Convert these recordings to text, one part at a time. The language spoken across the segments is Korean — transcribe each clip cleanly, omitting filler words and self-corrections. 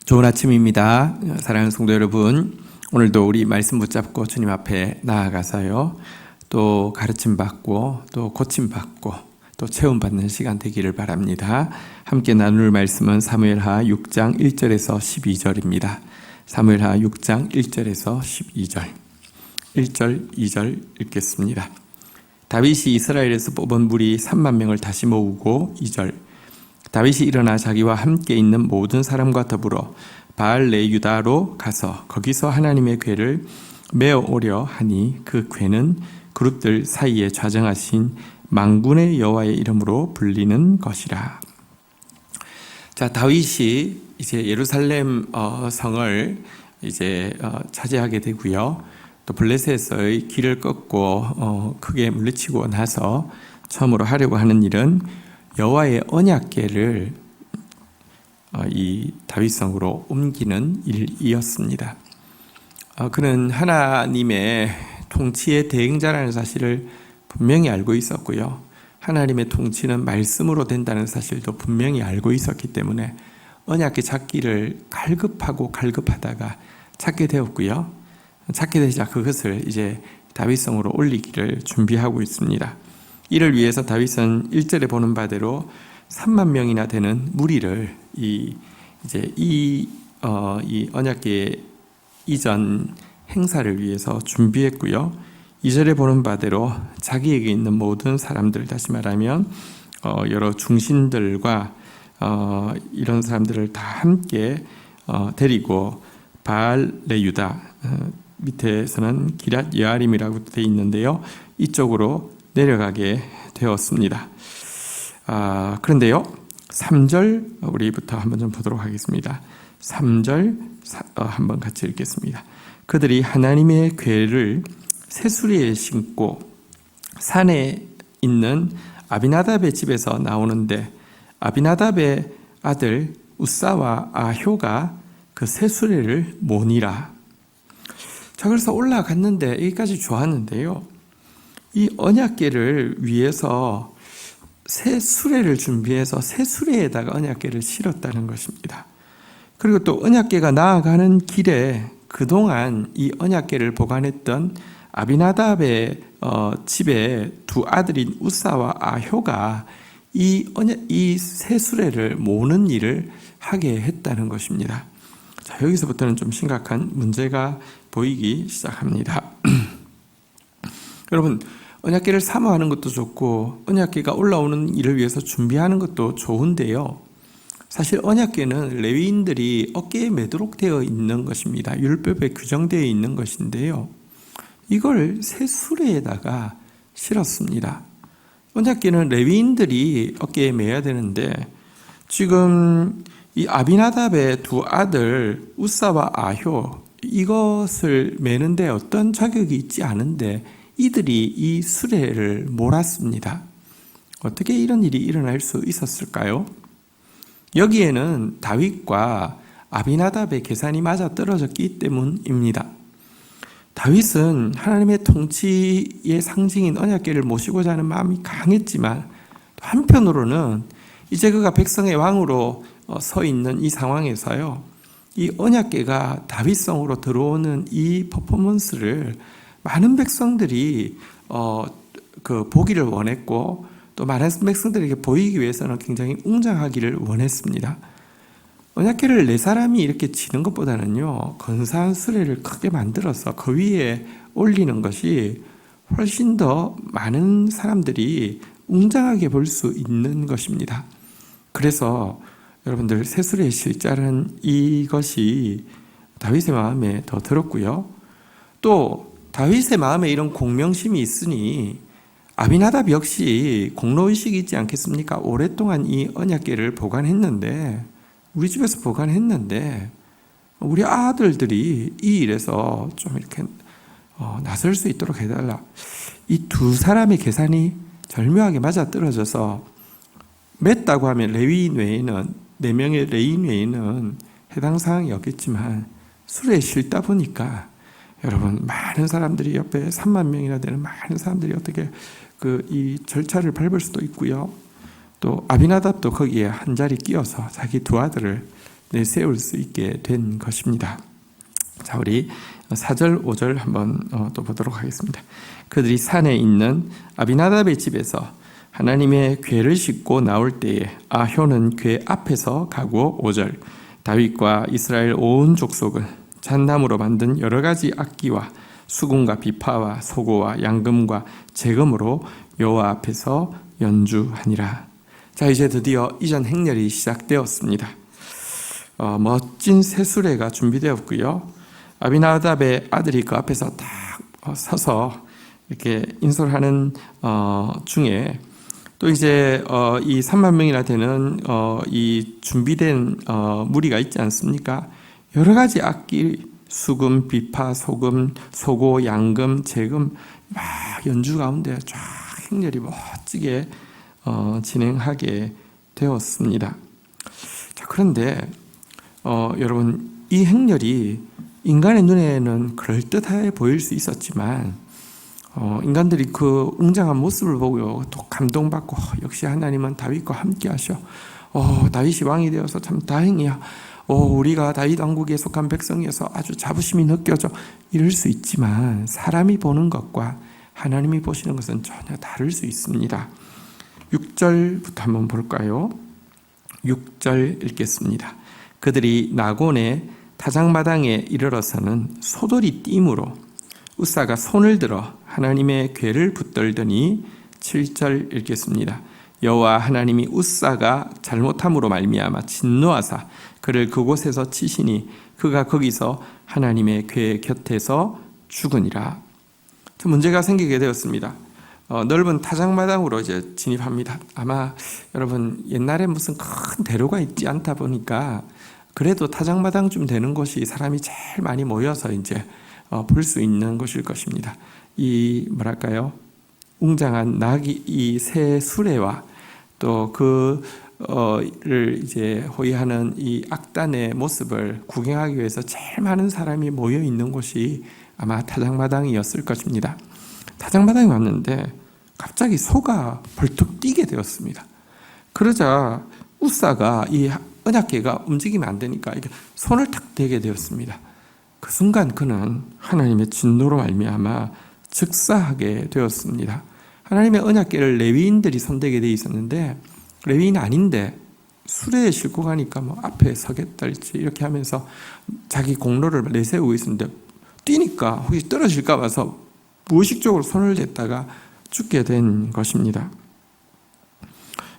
좋은 아침입니다. 사랑하는 성도 여러분, 오늘도 우리 말씀 붙잡고 주님 앞에 나아가서요, 또 가르침 받고 또 고침 받고 또 체험 받는 시간 되기를 바랍니다. 함께 나눌 말씀은 사무엘하 6장 1절에서 12절입니다. 사무엘하 6장 1절에서 12절, 1절, 2절 읽겠습니다. 다윗이 이스라엘에서 뽑은 무리 3만 명을 다시 모으고 2절, 다윗이 일어나 자기와 함께 있는 모든 사람과 더불어 바알레 유다로 가서 거기서 하나님의 궤를 메어 오려 하니 그 궤는 그룹들 사이에 좌정하신 만군의 여호와의 이름으로 불리는 것이라. 자, 다윗이 이제 예루살렘 성을 이제 차지하게 되고요. 또 블레셋의 길을 꺾고 크게 물리치고 나서 처음으로 하려고 하는 일은 여호와의 언약궤를 이 다윗성으로 옮기는 일이었습니다. 그는 하나님의 통치의 대행자라는 사실을 분명히 알고 있었고요. 하나님의 통치는 말씀으로 된다는 사실도 분명히 알고 있었기 때문에 언약궤 찾기를 갈급하다가 찾게 되었고요. 찾게 되자 그것을 이제 다윗성으로 올리기를 준비하고 있습니다. 이를 위해서 다윗은 1절에 보는 바대로 3만 명이나 되는 무리를 이 언약궤 이전 행사를 위해서 준비했고요. 2절에 보는 바대로 자기에게 있는 모든 사람들, 다시 말하면 여러 중신들과 이런 사람들을 다 함께 데리고 바알레 유다, 밑에서는 기랏 여아림이라고 되어 있는데요, 이쪽으로 내려가게 되었습니다. 그런데요, 3절 우리부터 한번 좀 보도록 하겠습니다. 3절 한번 같이 읽겠습니다. 그들이 하나님의 궤를 새수리에 심고 산에 있는 아비나답의 집에서 나오는데 아비나답의 아들 우사와 아효가 그 새수레를 모니라. 자, 그래서 올라갔는데 여기까지 좋았는데요, 이 언약궤를 위해서 새 수레를 준비해서 새 수레에다가 언약궤를 실었다는 것입니다. 그리고 또 언약궤가 나아가는 길에 그동안 이 언약궤를 보관했던 아비나답의 집에 두 아들인 우사와 아효가 이 새 수레를 모으는 일을 하게 했다는 것입니다. 자, 여기서부터는 좀 심각한 문제가 보이기 시작합니다. 여러분, 언약궤를 사모하는 것도 좋고 언약궤가 올라오는 일을 위해서 준비하는 것도 좋은데요, 사실 언약궤는 레위인들이 어깨에 매도록 되어 있는 것입니다. 율법에 규정되어 있는 것인데요, 이걸 새 수레에다가 실었습니다. 언약궤는 레위인들이 어깨에 매야 되는데 지금 이 아비나답의 두 아들 우사와 아효, 이것을 매는데 어떤 자격이 있지 않은데 이들이 이 수레를 몰았습니다. 어떻게 이런 일이 일어날 수 있었을까요? 여기에는 다윗과 아비나답의 계산이 맞아떨어졌기 때문입니다. 다윗은 하나님의 통치의 상징인 언약궤를 모시고자 하는 마음이 강했지만 한편으로는 이제 그가 백성의 왕으로 서 있는 이 상황에서요, 이 언약궤가 다윗성으로 들어오는 이 퍼포먼스를 많은 백성들이 보기를 원했고 또 많은 백성들에게 보이기 위해서는 굉장히 웅장하기를 원했습니다. 언약궤를 네 사람이 이렇게 치는 것보다는요, 근사한 수레를 크게 만들어서 그 위에 올리는 것이 훨씬 더 많은 사람들이 웅장하게 볼 수 있는 것입니다. 그래서 여러분들 새 수레에 실자는 이것이 다윗의 마음에 더 들었고요. 또 다윗의 마음에 이런 공명심이 있으니 아비나답 역시 공로의식이 있지 않겠습니까? 오랫동안 이 언약궤를 보관했는데, 우리 집에서 보관했는데 우리 아들들이 이 일에서 좀 이렇게 나설 수 있도록 해달라. 이 두 사람의 계산이 절묘하게 맞아떨어져서 맸다고 하면 레위인 외에는 4명의 레위인 외에는 해당 사항이 없겠지만 수레에 실다 보니까 여러분, 많은 사람들이 옆에 3만 명이나 되는 많은 사람들이 어떻게 이 절차를 밟을 수도 있고요. 또 아비나답도 거기에 한 자리 끼어서 자기 두 아들을 내세울 수 있게 된 것입니다. 자, 우리 4절, 5절 한번 또 보도록 하겠습니다. 그들이 산에 있는 아비나답의 집에서 하나님의 궤를 싣고 나올 때에 아효는 궤 앞에서 가고 5절 다윗과 이스라엘 온 족속은 잣나무로 만든 여러 가지 악기와 수금과 비파와 소고와 양금과 제금으로 여호와 앞에서 연주하니라. 자, 이제 드디어 이전 행렬이 시작되었습니다. 멋진 새 수레가 준비되었고요. 아비나답의 아들이 그 앞에서 딱 서서 이렇게 인솔하는 중에 또 이제 이 3만 명이나 되는 이 준비된 무리가 있지 않습니까? 여러 가지 악기, 수금, 비파, 소금, 소고, 양금, 제금 막 연주 가운데 쫙 행렬이 멋지게 진행하게 되었습니다. 자, 그런데 여러분, 이 행렬이 인간의 눈에는 그럴듯해 보일 수 있었지만 인간들이 그 웅장한 모습을 보고 또 감동받고 역시 하나님은 다윗과 함께 하셔. 다윗이 왕이 되어서 참 다행이야. 우리가 다윗 왕국에 속한 백성이어서 아주 자부심이 느껴져. 이럴 수 있지만 사람이 보는 것과 하나님이 보시는 것은 전혀 다를 수 있습니다. 6절부터 한번 볼까요? 6절 읽겠습니다. 그들이 나곤의 타작마당에 이르러서는 소돌이 띠므로 우사가 손을 들어 하나님의 궤를 붙들더니 7절 읽겠습니다. 여호와 하나님이 우사가 잘못함으로 말미암아 진노하사 그를 그곳에서 치시니 그가 거기서 하나님의 궤 곁에서 죽으니라. 문제가 생기게 되었습니다. 넓은 타작마당으로 이제 진입합니다. 아마 여러분 옛날에 무슨 큰 대로가 있지 않다 보니까 그래도 타작마당쯤 되는 곳이 사람이 제일 많이 모여서 이제 볼 수 있는 곳일 것입니다. 이 뭐랄까요? 웅장한 낙이 이 새 수레와 또 그를 이제 호위하는 이 악단의 모습을 구경하기 위해서 제일 많은 사람이 모여 있는 곳이 아마 타작마당이었을 것입니다. 타작마당에 왔는데 갑자기 소가 벌떡 뛰게 되었습니다. 그러자 우사가 이 언약궤가 움직이면 안 되니까 이렇게 손을 탁 대게 되었습니다. 그 순간 그는 하나님의 진노로 말미암아 즉사하게 되었습니다. 하나님의 언약궤를 레위인들이 손대게 돼 있었는데 레위인 아닌데 수레에 싣고 가니까 뭐 앞에 서겠달지 이렇게 하면서 자기 공로를 내세우고 있었는데 뛰니까 혹시 떨어질까 봐서 무의식적으로 손을 댔다가 죽게 된 것입니다.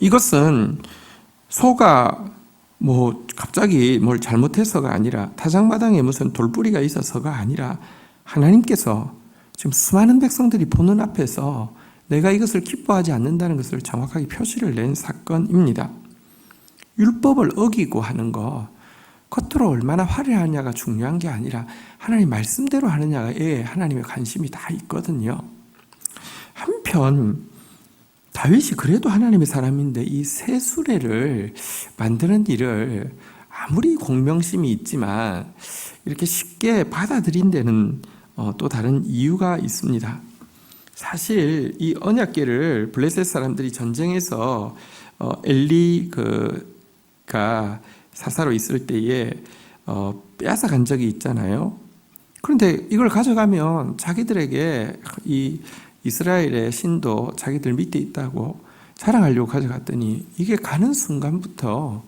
이것은 소가 뭐 갑자기 뭘 잘못해서가 아니라 타작마당에 무슨 돌뿌리가 있어서가 아니라 하나님께서 지금 수많은 백성들이 보는 앞에서 내가 이것을 기뻐하지 않는다는 것을 정확하게 표시를 낸 사건입니다. 율법을 어기고 하는 거 겉으로 얼마나 화려하냐가 중요한 게 아니라 하나님 말씀대로 하느냐에 하나님의 관심이 다 있거든요. 한편 다윗이 그래도 하나님의 사람인데 이 새 수레를 만드는 일을 아무리 공명심이 있지만 이렇게 쉽게 받아들인 데는 또 다른 이유가 있습니다. 사실 이 언약궤를 블레셋 사람들이 전쟁에서 엘리가 사사로 있을 때에 빼앗아 간 적이 있잖아요. 그런데 이걸 가져가면 자기들에게 이 이스라엘의 신도 자기들 밑에 있다고 자랑하려고 가져갔더니 이게 가는 순간부터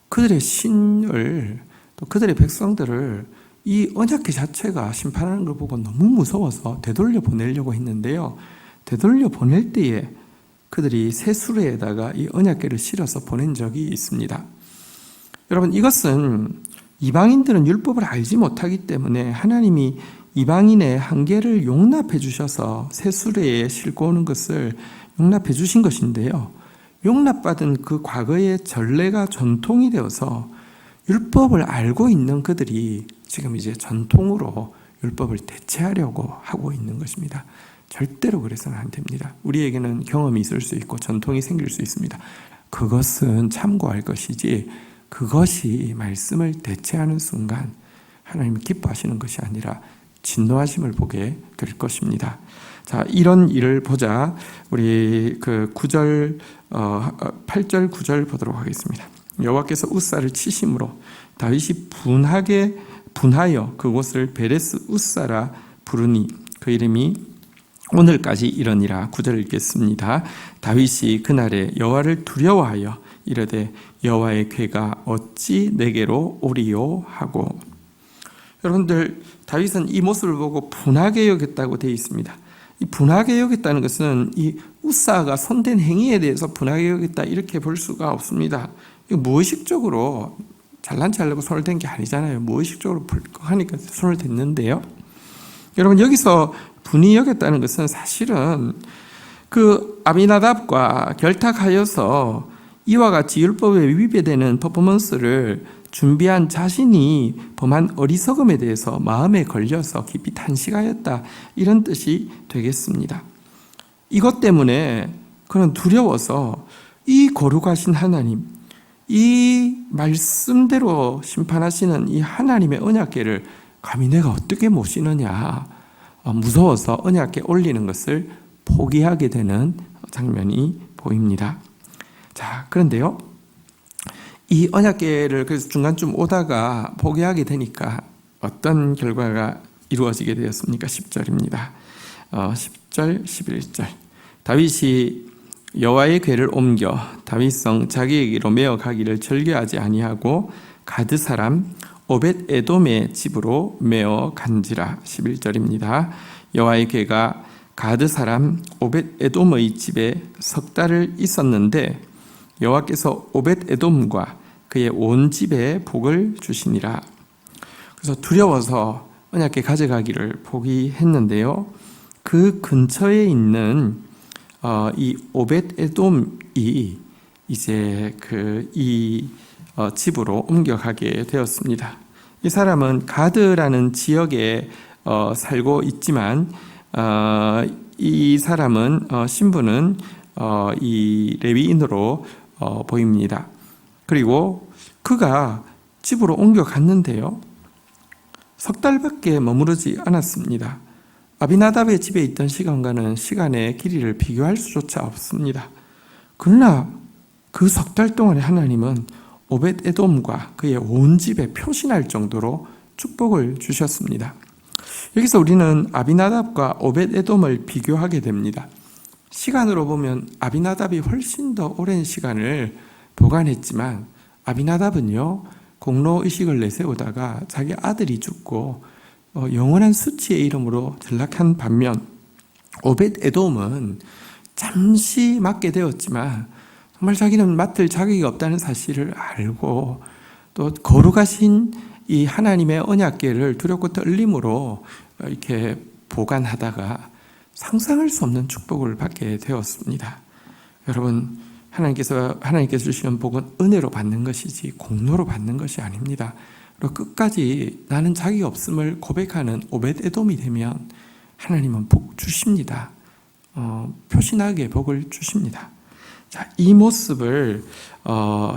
그들의 신을 또 그들의 백성들을 이 언약궤 자체가 심판하는 걸 보고 너무 무서워서 되돌려 보내려고 했는데요. 되돌려 보낼 때에 그들이 새 수레에다가 이 언약궤를 실어서 보낸 적이 있습니다. 여러분, 이것은 이방인들은 율법을 알지 못하기 때문에 하나님이 이방인의 한계를 용납해 주셔서 새 수레에 싣고 오는 것을 용납해 주신 것인데요. 용납받은 그 과거의 전례가 전통이 되어서 율법을 알고 있는 그들이 지금 이제 전통으로 율법을 대체하려고 하고 있는 것입니다. 절대로 그래서는 안 됩니다. 우리에게는 경험이 있을 수 있고 전통이 생길 수 있습니다. 그것은 참고할 것이지 그것이 말씀을 대체하는 순간 하나님이 기뻐하시는 것이 아니라 진노하심을 보게 될 것입니다. 자, 이런 일을 보자 우리 그 8절 9절 보도록 하겠습니다. 여호와께서 우사를 치심으로 다윗이 분하여 그곳을 베레스 우사라 부르니 그 이름이 오늘까지 이러니라. 9절 읽겠습니다. 다윗이 그날에 여호와를 두려워하여 이르되 여호와의 궤가 어찌 내게로 오리요 하고. 여러분들, 다윗은 이 모습을 보고 분하게 여겼다고 되어 있습니다. 이 분하게 여겼다는 것은 이 우사가 손댄 행위에 대해서 분하게 여겼다 이렇게 볼 수가 없습니다. 이거 무의식적으로 잘난 체하려고 손을 댄 게 아니잖아요. 무의식적으로 불쾌하니까 손을 댔는데요. 여러분, 여기서 분이 여겼다는 것은 사실은 그 아비나답과 결탁하여서 이와 같이 율법에 위배되는 퍼포먼스를 준비한 자신이 범한 어리석음에 대해서 마음에 걸려서 깊이 탄식하였다, 이런 뜻이 되겠습니다. 이것 때문에 그는 두려워서 이 거룩하신 하나님, 이 말씀대로 심판하시는 이 하나님의 언약궤를 감히 내가 어떻게 모시느냐, 무서워서 언약궤 올리는 것을 포기하게 되는 장면이 보입니다. 자, 그런데요, 이 언약궤를 그래서 중간쯤 오다가 포기하게 되니까 어떤 결과가 이루어지게 되었습니까? 10절입니다. 10절, 11절. 다윗이 여호와의 궤를 옮겨 다윗성 자기에게로 메어 가기를 절개하지 아니하고 가드 사람 오벳 에돔의 집으로 메어 간지라. 11절입니다. 여호와의 궤가 가드 사람 오벳 에돔의 집에 석 달을 있었는데 여호와께서 오벳 에돔과 그의 온 집에 복을 주시니라. 그래서 두려워서 언약궤 가져가기를 포기했는데요, 그 근처에 있는 이 오벳 에돔이 이제 이 집으로 옮겨가게 되었습니다. 이 사람은 가드라는 지역에 살고 있지만 이 사람은 신분은 이 레위인으로 보입니다. 그리고 그가 집으로 옮겨갔는데요, 석 달밖에 머무르지 않았습니다. 아비나답의 집에 있던 시간과는 시간의 길이를 비교할 수조차 없습니다. 그러나 그 석 달 동안에 하나님은 오벳 에돔과 그의 온 집에 표신할 정도로 축복을 주셨습니다. 여기서 우리는 아비나답과 오벳 에돔을 비교하게 됩니다. 시간으로 보면 아비나답이 훨씬 더 오랜 시간을 보관했지만 아비나답은요, 공로의식을 내세우다가 자기 아들이 죽고 영원한 수치의 이름으로 전락한 반면 오벳 에돔은 잠시 맡게 되었지만 정말 자기는 맡을 자격이 없다는 사실을 알고 또 거룩하신 이 하나님의 언약궤를 두렵고 떨림으로 이렇게 보관하다가 상상할 수 없는 축복을 받게 되었습니다. 여러분, 하나님께서 주시는 복은 은혜로 받는 것이지 공로로 받는 것이 아닙니다. 그리고 끝까지 나는 자기가 없음을 고백하는 오벳 에돔이 되면 하나님은 복 주십니다. 표신하게 복을 주십니다. 자, 이 모습을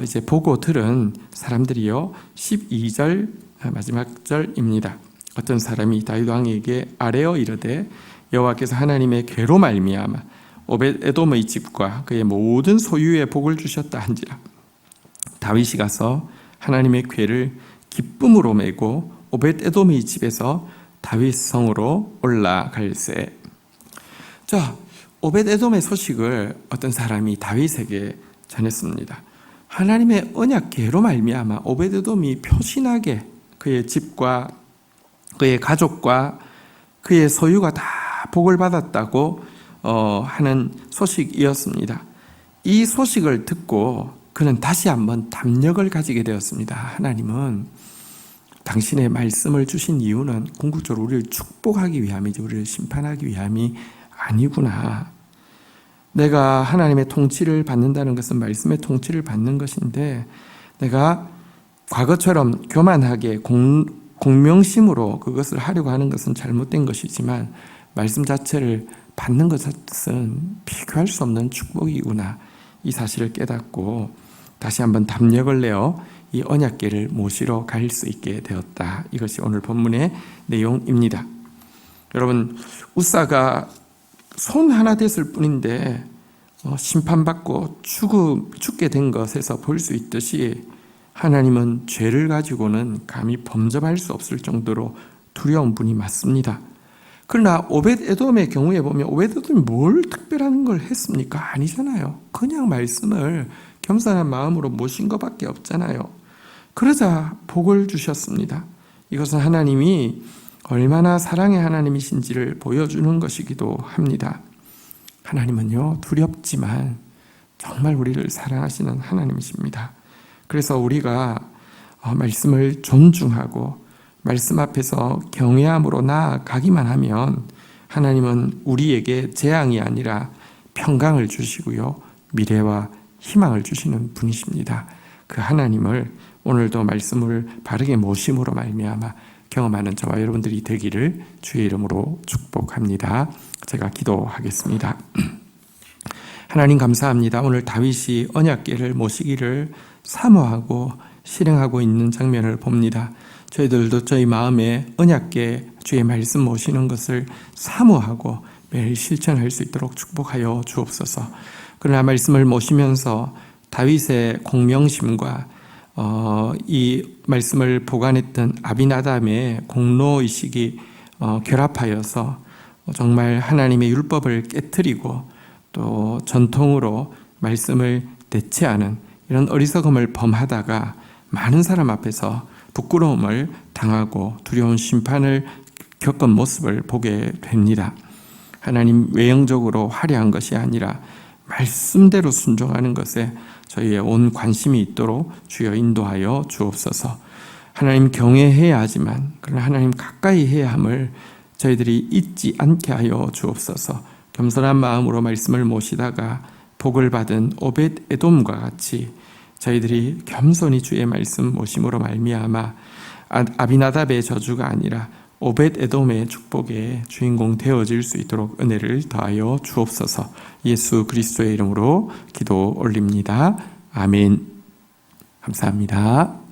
이제 보고 들은 사람들이요, 12절 마지막 절입니다. 어떤 사람이 다윗 왕에게 아뢰어 이르되 여호와께서 하나님의 궤로 말미암아 오벳 에돔의 집과 그의 모든 소유에 복을 주셨다 한지라. 다윗이 가서 하나님의 궤를 기쁨으로 메고 오벳 에돔의 집에서 다윗 성으로 올라갈세. 자, 오벳 에돔의 소식을 어떤 사람이 다윗에게 전했습니다. 하나님의 언약궤로 말미암아 오벳 에돔이 표신하게 그의 집과 그의 가족과 그의 소유가 다 복을 받았다고 하는 소식이었습니다. 이 소식을 듣고 그는 다시 한번 담력을 가지게 되었습니다. 하나님은 당신의 말씀을 주신 이유는 궁극적으로 우리를 축복하기 위함이지 우리를 심판하기 위함이 아니구나. 내가 하나님의 통치를 받는다는 것은 말씀의 통치를 받는 것인데 내가 과거처럼 교만하게 공명심으로 그것을 하려고 하는 것은 잘못된 것이지만 말씀 자체를 받는 것은 비교할 수 없는 축복이구나, 이 사실을 깨닫고 다시 한번 담력을 내어 이 언약궤를 모시러 갈 수 있게 되었다. 이것이 오늘 본문의 내용입니다. 여러분, 우사가 손 하나 댔을 뿐인데 심판받고 죽게 된 것에서 볼 수 있듯이 하나님은 죄를 가지고는 감히 범접할 수 없을 정도로 두려운 분이 맞습니다. 그러나 오벳에돔의 경우에 보면 오벳에돔이 뭘 특별한 걸 했습니까? 아니잖아요. 그냥 말씀을 겸손한 마음으로 모신 것밖에 없잖아요. 그러자 복을 주셨습니다. 이것은 하나님이 얼마나 사랑의 하나님이신지를 보여주는 것이기도 합니다. 하나님은요, 두렵지만 정말 우리를 사랑하시는 하나님이십니다. 그래서 우리가 말씀을 존중하고 말씀 앞에서 경외함으로 나아가기만 하면 하나님은 우리에게 재앙이 아니라 평강을 주시고요, 미래와 희망을 주시는 분이십니다. 그 하나님을 오늘도 말씀을 바르게 모심으로 말미암아 경험하는 저와 여러분들이 되기를 주의 이름으로 축복합니다. 제가 기도하겠습니다. 하나님 감사합니다. 오늘 다윗이 언약궤를 모시기를 사모하고 실행하고 있는 장면을 봅니다. 저희들도 저희 마음에 언약궤 주의 말씀 모시는 것을 사모하고 매일 실천할 수 있도록 축복하여 주옵소서. 그러나 말씀을 모시면서 다윗의 공명심과 이 말씀을 보관했던 아비나답의 공로의식이 결합하여서 정말 하나님의 율법을 깨트리고 또 전통으로 말씀을 대체하는 이런 어리석음을 범하다가 많은 사람 앞에서 부끄러움을 당하고 두려운 심판을 겪은 모습을 보게 됩니다. 하나님, 외형적으로 화려한 것이 아니라 말씀대로 순종하는 것에 저희의 온 관심이 있도록 주여 인도하여 주옵소서. 하나님 경외해야 하지만 그러나 하나님 가까이 해야 함을 저희들이 잊지 않게 하여 주옵소서. 겸손한 마음으로 말씀을 모시다가 복을 받은 오벳에돔과 같이 저희들이 겸손히 주의 말씀 모심으로 말미암아 아비나답의 저주가 아니라 오벳에돔의 축복의 주인공 되어질 수 있도록 은혜를 더하여 주옵소서. 예수 그리스도의 이름으로 기도 올립니다. 아멘. 감사합니다.